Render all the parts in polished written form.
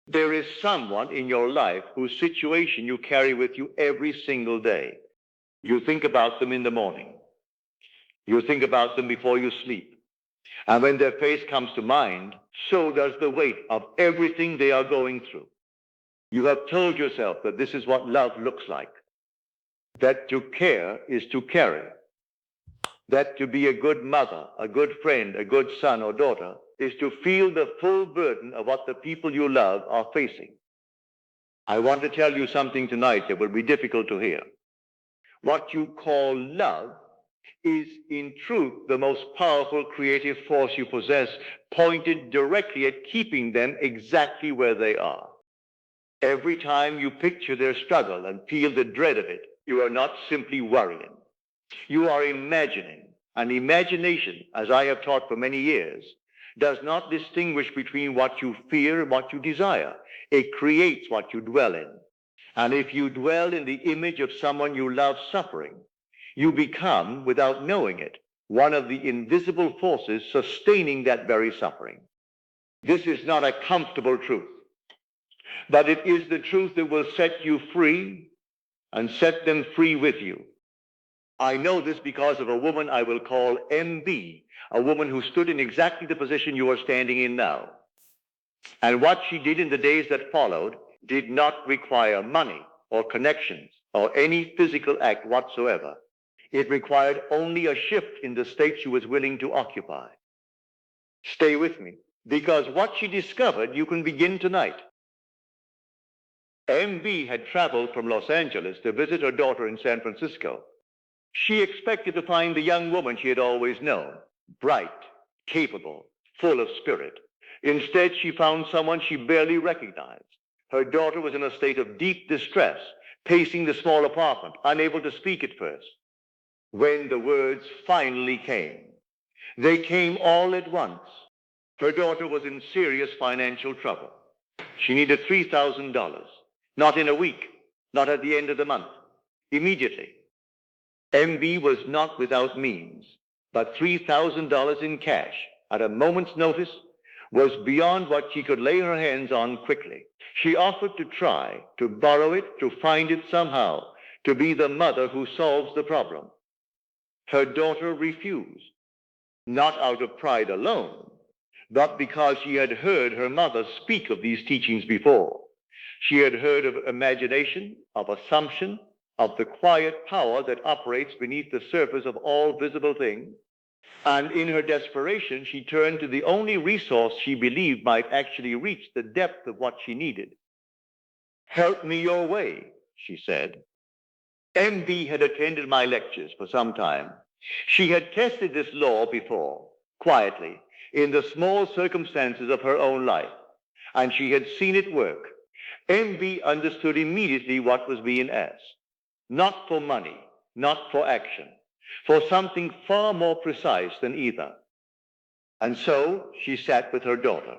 There is someone in your life whose situation you carry with you every single day. You think about them in the morning. You think about them before you sleep. And when their face comes to mind, so does the weight of everything they are going through. You have told yourself that this is what love looks like, that to care is to carry, that to be a good mother, a good friend, a good son or daughter is to feel the full burden of what the people you love are facing. I want to tell you something tonight that will be difficult to hear. What you call love is in truth the most powerful creative force you possess, pointed directly at keeping them exactly where they are. Every time you picture their struggle and feel the dread of it, you are not simply worrying. You are imagining. And imagination, as I have taught for many years, does not distinguish between what you fear and what you desire. It creates what you dwell in. And if you dwell in the image of someone you love suffering, you become, without knowing it, one of the invisible forces sustaining that very suffering. This is not a comfortable truth, but it is the truth that will set you free and set them free with you. I know this because of a woman I will call MB, a woman who stood in exactly the position you are standing in now. And what she did in the days that followed did not require money or connections or any physical act whatsoever. It required only a shift in the state she was willing to occupy. Stay with me, because what she discovered you can begin tonight. MB had traveled from Los Angeles to visit her daughter in San Francisco. She expected to find the young woman she had always known, bright, capable, full of spirit. Instead, she found someone she barely recognized. Her daughter was in a state of deep distress, pacing the small apartment, unable to speak at first. When the words finally came, they came all at once. Her daughter was in serious financial trouble. She needed $3,000, not in a week, not at the end of the month, immediately. MB was not without means, but $3,000 in cash at a moment's notice was beyond what she could lay her hands on quickly. She offered to try, to borrow it, to find it somehow, to be the mother who solves the problem. Her daughter refused, not out of pride alone, but because she had heard her mother speak of these teachings before. She had heard of imagination, of assumption, of the quiet power that operates beneath the surface of all visible things. And in her desperation, she turned to the only resource she believed might actually reach the depth of what she needed. "Help me your way," she said. MB had attended my lectures for some time. She had tested this law before, quietly, in the small circumstances of her own life, and she had seen it work. MB understood immediately what was being asked. Not for money, not for action, for something far more precise than either. And so she sat with her daughter,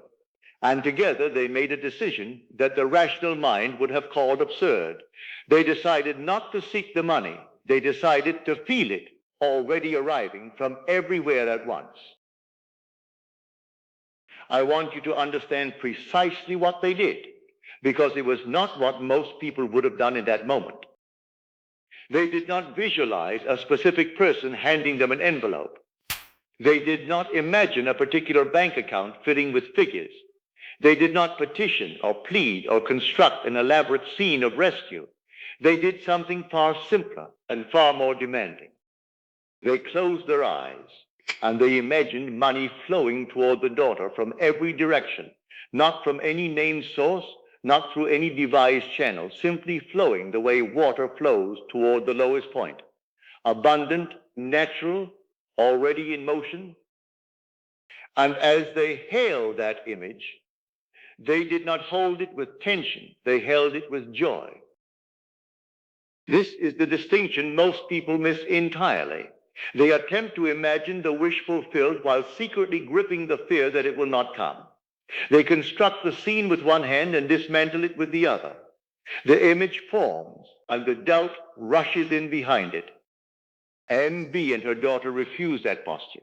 and together they made a decision that the rational mind would have called absurd. They decided not to seek the money. They decided to feel it already arriving from everywhere at once. I want you to understand precisely what they did, because it was not what most people would have done in that moment. They did not visualize a specific person handing them an envelope. They did not imagine a particular bank account fitting with figures. They did not petition or plead or construct an elaborate scene of rescue. They did something far simpler and far more demanding. They closed their eyes and they imagined money flowing toward the daughter from every direction, not from any named source, not through any devised channel, simply flowing the way water flows toward the lowest point. Abundant, natural, already in motion. And as they hailed that image, they did not hold it with tension. They held it with joy. This is the distinction most people miss entirely. They attempt to imagine the wish fulfilled while secretly gripping the fear that it will not come. They construct the scene with one hand and dismantle it with the other. The image forms, and the doubt rushes in behind it. MB and her daughter refuse that posture.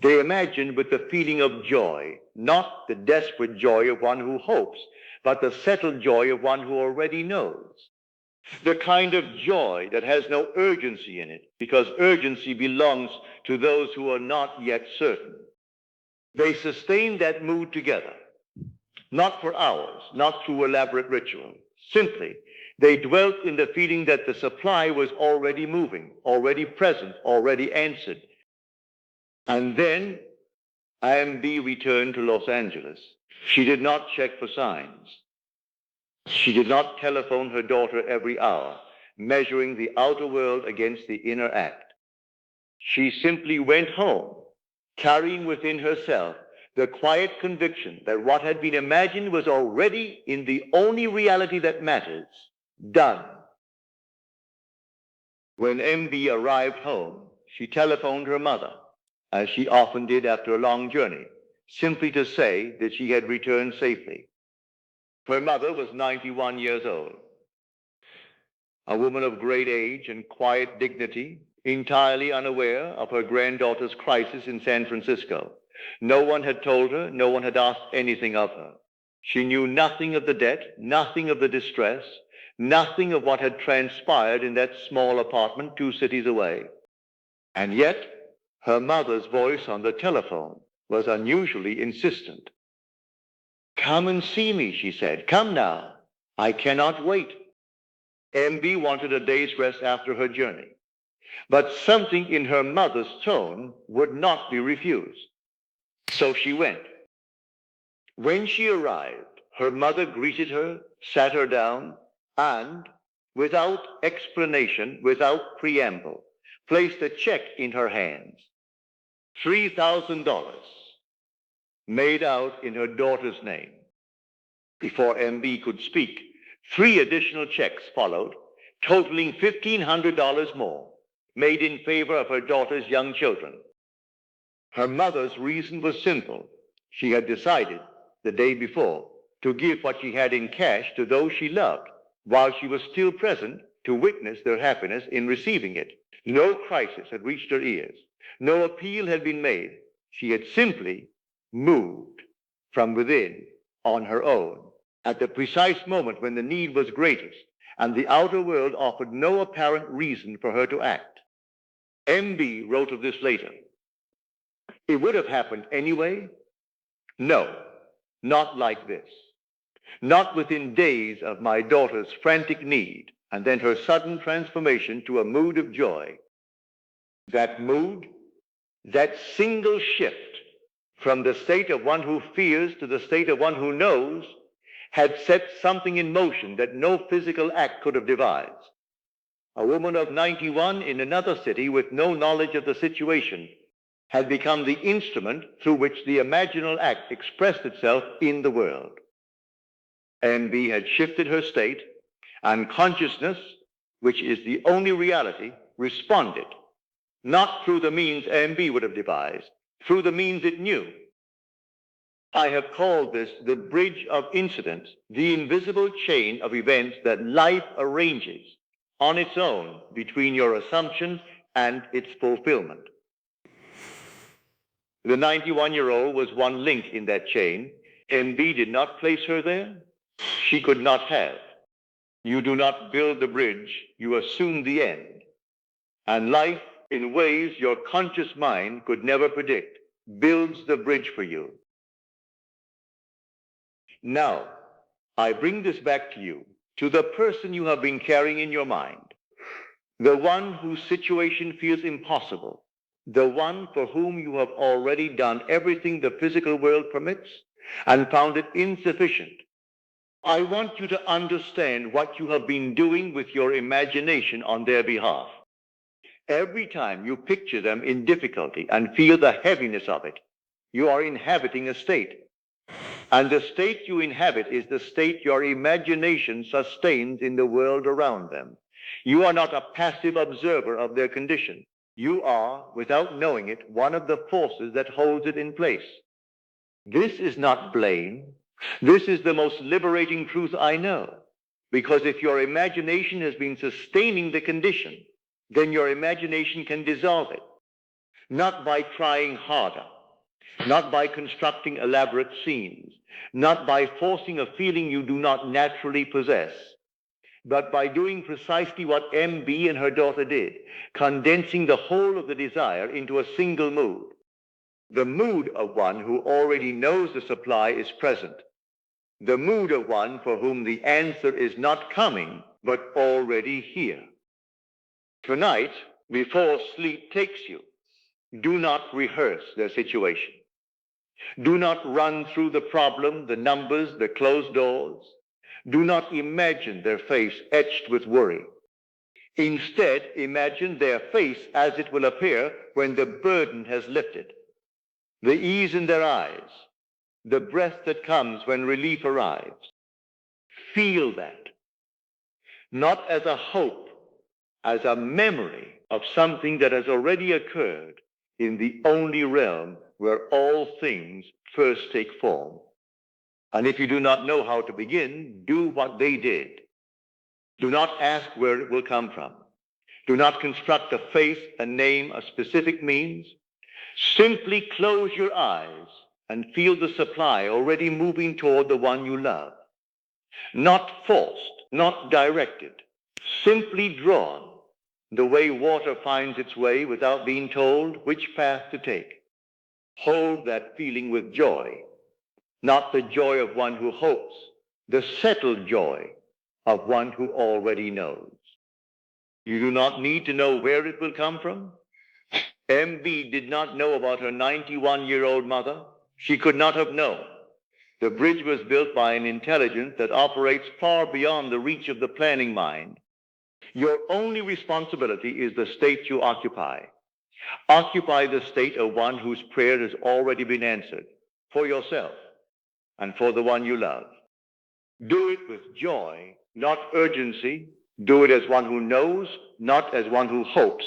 They imagined with the feeling of joy, not the desperate joy of one who hopes, but the settled joy of one who already knows. The kind of joy that has no urgency in it, because urgency belongs to those who are not yet certain. They sustained that mood together, not for hours, not through elaborate ritual. Simply, they dwelt in the feeling that the supply was already moving, already present, already answered. And then IMB returned to Los Angeles. She did not check for signs. She did not telephone her daughter every hour, measuring the outer world against the inner act. She simply went home, carrying within herself the quiet conviction that what had been imagined was already in the only reality that matters, done. When MB arrived home, she telephoned her mother, as she often did after a long journey, simply to say that she had returned safely. Her mother was 91 years old, a woman of great age and quiet dignity, entirely unaware of her granddaughter's crisis in San Francisco. No one had told her, no one had asked anything of her. She knew nothing of the debt, nothing of the distress, nothing of what had transpired in that small apartment 2 cities away. And yet, her mother's voice on the telephone was unusually insistent. "Come and see me," she said. "Come now. I cannot wait." MB wanted a day's rest after her journey, but something in her mother's tone would not be refused. So she went. When she arrived, her mother greeted her, sat her down, and, without explanation, without preamble, placed a check in her hands. $3,000, made out in her daughter's name. Before MB could speak, 3 additional checks followed, totaling $1,500 more, made in favor of her daughter's young children. Her mother's reason was simple. She had decided the day before to give what she had in cash to those she loved, while she was still present to witness their happiness in receiving it. No crisis had reached her ears. No appeal had been made. She had simply moved from within on her own at the precise moment when the need was greatest and the outer world offered no apparent reason for her to act. MB wrote of this later. It would have happened anyway? No, not like this. Not within days of my daughter's frantic need and then her sudden transformation to a mood of joy. That mood, that single shift from the state of one who fears to the state of one who knows, had set something in motion that no physical act could have devised. A woman of 91 in another city with no knowledge of the situation had become the instrument through which the imaginal act expressed itself in the world. MB had shifted her state, and consciousness, which is the only reality, responded, not through the means MB would have devised, through the means it knew. I have called this the bridge of incidents, the invisible chain of events that life arranges on its own between your assumption and its fulfillment. The 91-year-old was one link in that chain. MB did not place her there. She could not have. You do not build the bridge, you assume the end. And life, in ways your conscious mind could never predict, builds the bridge for you. Now, I bring this back to you, to the person you have been carrying in your mind, the one whose situation feels impossible, the one for whom you have already done everything the physical world permits and found it insufficient. I want you to understand what you have been doing with your imagination on their behalf. Every time you picture them in difficulty and feel the heaviness of it, you are inhabiting a state. And the state you inhabit is the state your imagination sustains in the world around them. You are not a passive observer of their condition. You are, without knowing it, one of the forces that holds it in place. This is not blame. This is the most liberating truth I know. Because if your imagination has been sustaining the condition, then your imagination can dissolve it. not by trying harder, not by constructing elaborate scenes, not by forcing a feeling you do not naturally possess, but by doing precisely what MB and her daughter did, condensing the whole of the desire into a single mood, the mood of one who already knows the supply is present, the mood of one for whom the answer is not coming, but already here. Tonight, before sleep takes you, do not rehearse their situation. Do not run through the problem, the numbers, the closed doors. Do not imagine their face etched with worry. Instead, imagine their face as it will appear when the burden has lifted. The ease in their eyes, the breath that comes when relief arrives. Feel that, not as a hope, as a memory of something that has already occurred in the only realm where all things first take form. And if you do not know how to begin, do what they did. Do not ask where it will come from. Do not construct a face, a name, a specific means. Simply close your eyes and feel the supply already moving toward the one you love. Not forced, not directed, simply drawn, the way water finds its way without being told which path to take. Hold that feeling with joy, not the joy of one who hopes, the settled joy of one who already knows. You do not need to know where it will come from. MB did not know about her 91-year-old mother. She could not have known. The bridge was built by an intelligence that operates far beyond the reach of the planning mind. Your only responsibility is the state you occupy. Occupy the state of one whose prayer has already been answered, for yourself and for the one you love. Do it with joy, not urgency. Do it as one who knows, not as one who hopes.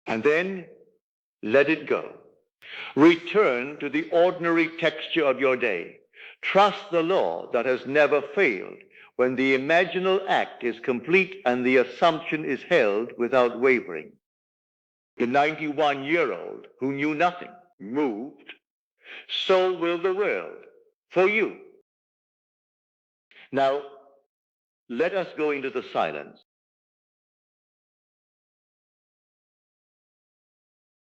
And then let it go. Return to the ordinary texture of your day. Trust the law that has never failed when the imaginal act is complete and the assumption is held without wavering. The 91-year-old who knew nothing, moved, so will the world for you. Now, let us go into the silence.